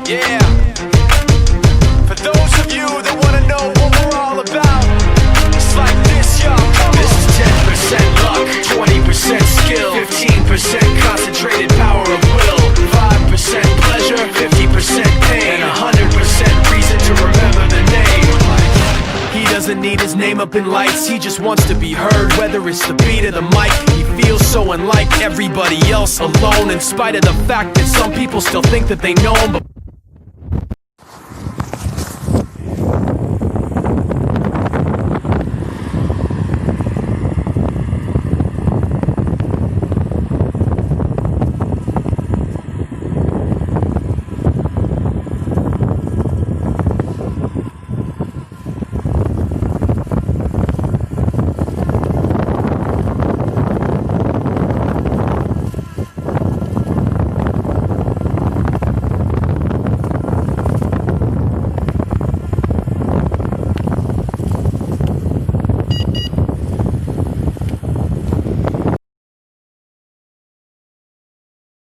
Yeah. For those of you that wanna know what we're all about, it's like this, y'all. This is 10% luck, 20% skill, 15% concentrated power of will, 5% pleasure, 50% pain, and 100% reason to remember the name. He doesn't need his name up in lights, he just wants to be heard, whether it's the beat of the mic. He feels so unlike everybody else, alone, in spite of the fact that some people still think that they know him, but